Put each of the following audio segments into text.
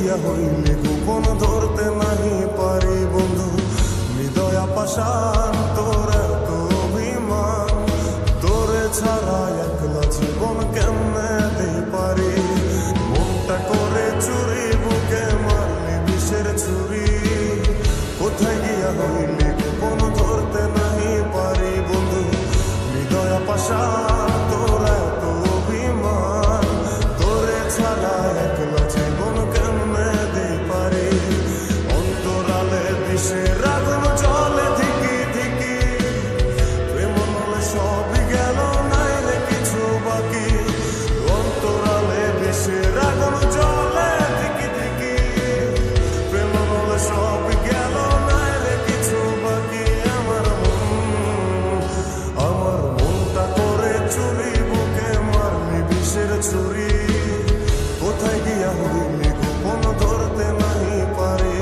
গিয়া হইলে গোপন ধরতে নাহি পারি বন্ধু, হৃদয় পাষাণ তোর এত অভিমান, তোরে ছাড়া একলা জীবন কেমনে দিই পারি। মনটা করে চুরি বুকে মারলি বিষের ছুরি, কোথায় গিয়া হইলি গোপন ধরতে নাহি পারি বন্ধু, হৃদয় পাষাণ তোর এত অভিমান, তোরে ছাড়া একলা জীবন কেমনে দিই পারি। অন্তরালে বিষের আগুন জ্বলে ধিকি ধিকি, প্রেম মনে সবই গেল নাই রে কিছু বাকি। অন্তরালে বিষের আগুন জ্বলে ধিকি ধিকি, প্রেম মনে সবই গেল নাই রে কিছু বাকি। আমার মনটা করে চুরি বুকে মারলি বিষের ছুরি, কোথায় গিয়া হইলি গোপন ধরতে নাহি পারি।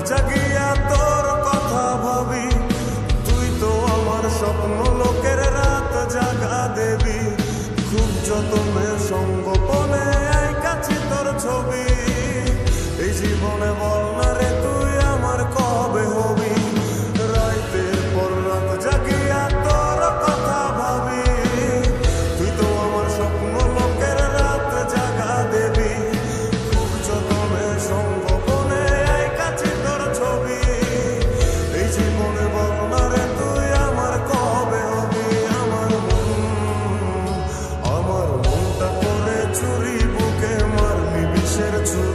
জাগিয়া তোর কথা ভাবি, তুই তো আমার স্বপ্ন লোকের রাত জাগা দেবী। খুব যতনে সঙ্গোপনে কাছে তোর ছবি, এই জীবনে বল না রে তুই আমার কবে হবি। রাতের পর রাত জাগিয়া তোর কথা ভাবি, তুই তো আমার স্বপ্ন লোকের রাত জাগা দেবী। খুব যতনে সঙ্গোপনে কাছে তোর ছবি, এই জীবনে বল না রে তুই আমার কবে হবি। আমার মনটা করে চুরি বুকে মারলি বিষের ছুরি।